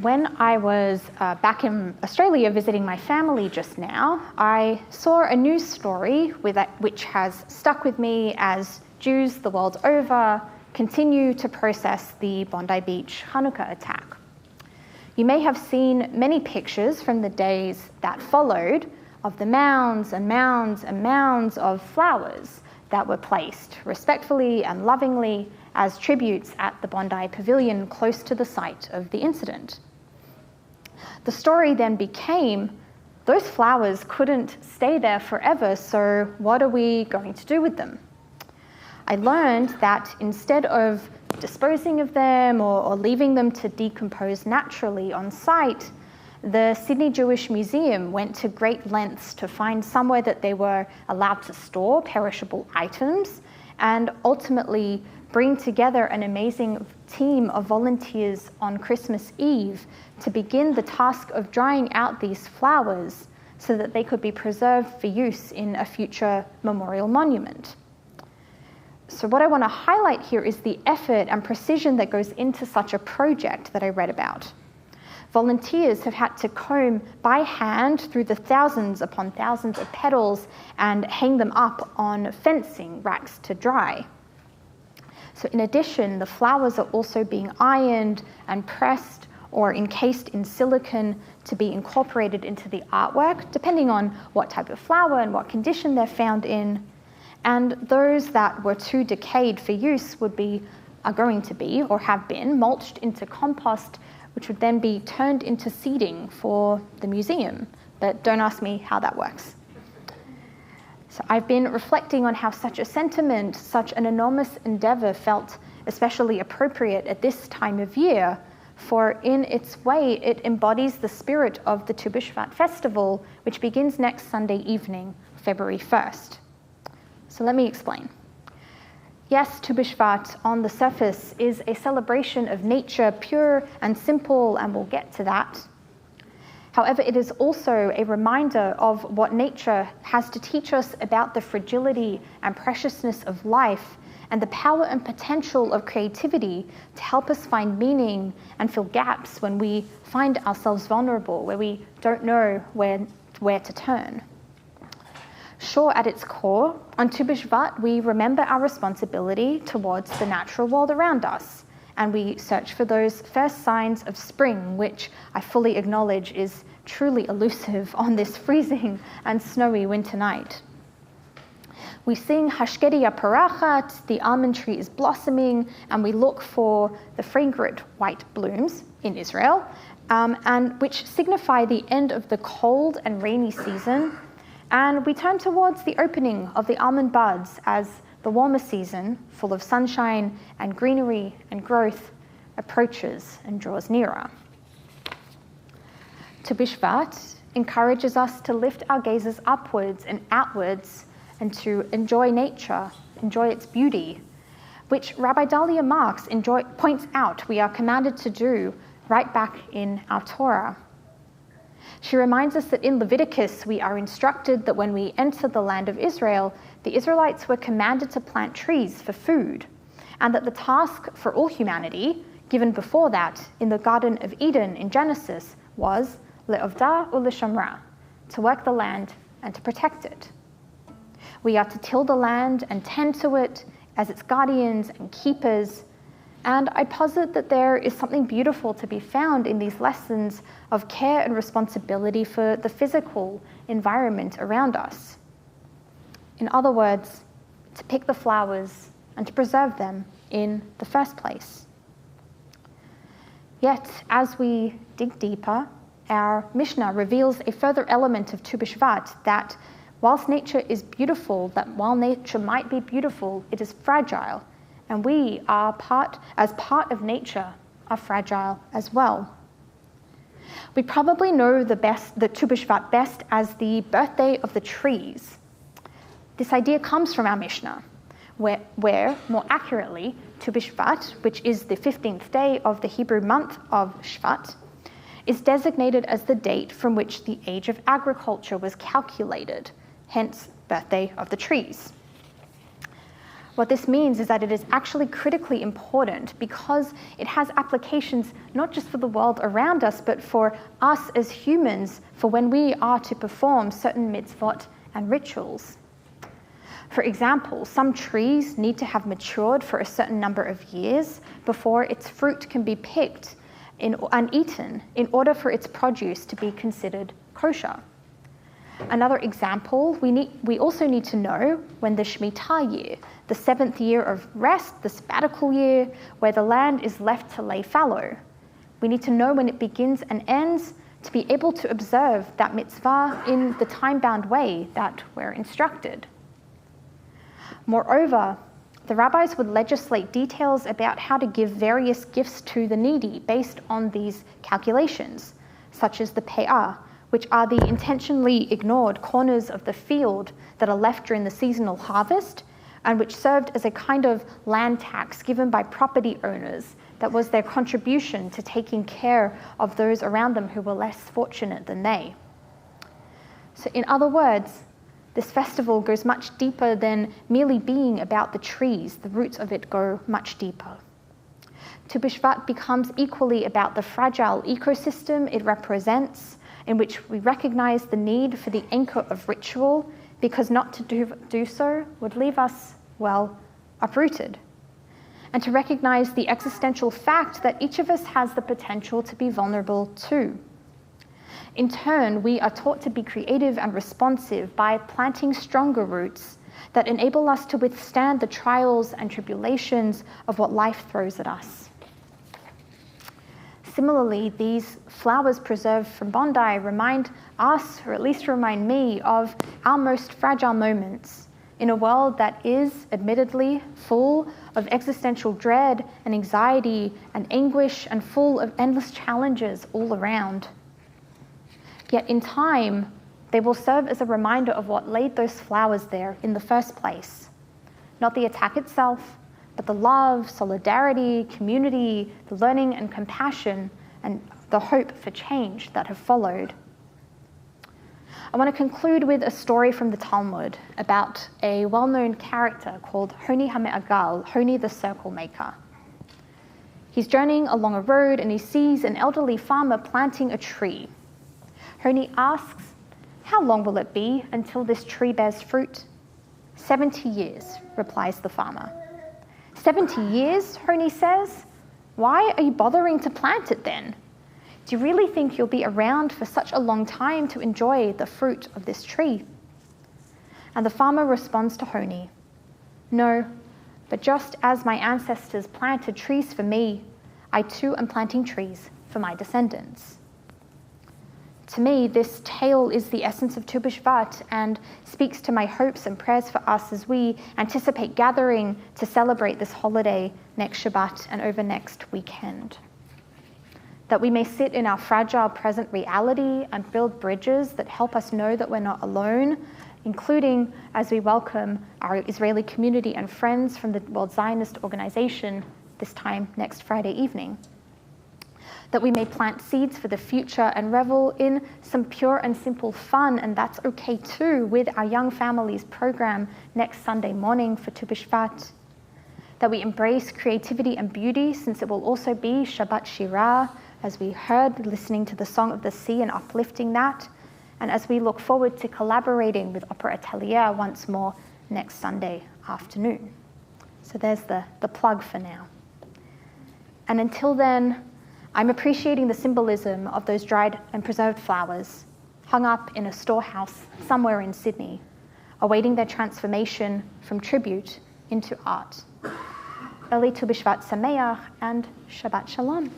When I was back in Australia visiting my family just now, I saw a news story which has stuck with me as Jews the world over continue to process the Bondi Beach Hanukkah attack. You may have seen many pictures from the days that followed of the mounds and mounds and mounds of flowers that were placed respectfully and lovingly as tributes at the Bondi Pavilion close to the site of the incident. The story then became, those flowers couldn't stay there forever, so what are we going to do with them? I learned that instead of disposing of them or leaving them to decompose naturally on site, the Sydney Jewish Museum went to great lengths to find somewhere that they were allowed to store perishable items and ultimately bring together an amazing team of volunteers on Christmas Eve to begin the task of drying out these flowers so that they could be preserved for use in a future memorial monument. So what I want to highlight here is the effort and precision that goes into such a project that I read about. Volunteers have had to comb by hand through the thousands upon thousands of petals and hang them up on fencing racks to dry. So in addition, the flowers are also being ironed and pressed or encased in silicone to be incorporated into the artwork, depending on what type of flower and what condition they're found in. And those that were too decayed for use are going to be, or have been, mulched into compost, which would then be turned into seeding for the museum. But don't ask me how that works. So I've been reflecting on how such a sentiment, such an enormous endeavor felt especially appropriate at this time of year, for in its way it embodies the spirit of the Tu B'Shvat festival, which begins next Sunday evening, February 1st. So let me explain. Yes, Tu B'Shvat on the surface is a celebration of nature, pure and simple, and we'll get to that. However, it is also a reminder of what nature has to teach us about the fragility and preciousness of life and the power and potential of creativity to help us find meaning and fill gaps when we find ourselves vulnerable, where we don't know where to turn. Sure, at its core, on Tu B'Shvat, we remember our responsibility towards the natural world around us, and we search for those first signs of spring, which I fully acknowledge is truly elusive on this freezing and snowy winter night. We sing Hashkedia Parachat, the almond tree is blossoming, and we look for the fragrant white blooms in Israel, and which signify the end of the cold and rainy season. And we turn towards the opening of the almond buds as the warmer season, full of sunshine and greenery and growth, approaches and draws nearer. Tu B'Shvat encourages us to lift our gazes upwards and outwards and to enjoy nature, enjoy its beauty, which Rabbi Dahlia Marks points out we are commanded to do right back in our Torah. She reminds us that in Leviticus we are instructed that when we enter the land of Israel, the Israelites were commanded to plant trees for food, and that the task for all humanity, given before that in the Garden of Eden in Genesis, was le'ovda u'leshamra, to work the land and to protect it. We are to till the land and tend to it as its guardians and keepers, and I posit that there is something beautiful to be found in these lessons of care and responsibility for the physical environment around us. In other words, to pick the flowers and to preserve them in the first place. Yet, as we dig deeper, our Mishnah reveals a further element of Tu B'Shvat, that whilst nature is beautiful, that while nature might be beautiful, it is fragile, and we are as part of nature, are fragile as well. We probably know the Tu B'Shvat best as the birthday of the trees. This idea comes from our Mishnah, where more accurately, Tu B'Shvat, which is the 15th day of the Hebrew month of Shvat, is designated as the date from which the age of agriculture was calculated, hence birthday of the trees. What this means is that it is actually critically important because it has applications not just for the world around us, but for us as humans, for when we are to perform certain mitzvot and rituals. For example, some trees need to have matured for a certain number of years before its fruit can be picked and eaten in order for its produce to be considered kosher. Another example, we also need to know when the Shemitah year, the 7th year of rest, the sabbatical year, where the land is left to lay fallow. We need to know when it begins and ends to be able to observe that mitzvah in the time-bound way that we're instructed. Moreover, the rabbis would legislate details about how to give various gifts to the needy based on these calculations, such as the pe'ah, which are the intentionally ignored corners of the field that are left during the seasonal harvest, and which served as a kind of land tax given by property owners that was their contribution to taking care of those around them who were less fortunate than they. So in other words, this festival goes much deeper than merely being about the trees. The roots of it go much deeper. Tu B'Shvat becomes equally about the fragile ecosystem it represents, in which we recognize the need for the anchor of ritual, because not to do so would leave us, well, uprooted. And to recognize the existential fact that each of us has the potential to be vulnerable too. In turn, we are taught to be creative and responsive by planting stronger roots that enable us to withstand the trials and tribulations of what life throws at us. Similarly, these flowers preserved from Bondi remind us, or at least remind me, of our most fragile moments in a world that is, admittedly, full of existential dread and anxiety and anguish and full of endless challenges all around. Yet in time, they will serve as a reminder of what laid those flowers there in the first place. Not the attack itself, but the love, solidarity, community, the learning and compassion, and the hope for change that have followed. I want to conclude with a story from the Talmud about a well-known character called Honi HaMe'agal, Honi the Circle Maker. He's journeying along a road and he sees an elderly farmer planting a tree. Honi asks, "How long will it be until this tree bears fruit?" 70 years, replies the farmer. 70 years, Honi says? Why are you bothering to plant it then? Do you really think you'll be around for such a long time to enjoy the fruit of this tree? And the farmer responds to Honi, "No, but just as my ancestors planted trees for me, I too am planting trees for my descendants." To me, this tale is the essence of Tu B'Shvat and speaks to my hopes and prayers for us as we anticipate gathering to celebrate this holiday next Shabbat and over next weekend. That we may sit in our fragile present reality and build bridges that help us know that we're not alone, including as we welcome our Israeli community and friends from the World Zionist Organization this time next Friday evening. That we may plant seeds for the future and revel in some pure and simple fun, and that's okay too, with our Young Families program next Sunday morning for Tu B'Shvat. That we embrace creativity and beauty, since it will also be Shabbat Shirah, as we heard, listening to the Song of the Sea and uplifting that, and as we look forward to collaborating with Opera Atelier once more next Sunday afternoon. So there's the plug for now. And until then, I'm appreciating the symbolism of those dried and preserved flowers hung up in a storehouse somewhere in Sydney, awaiting their transformation from tribute into art. Early Tu B'Shvat Sameach and Shabbat Shalom.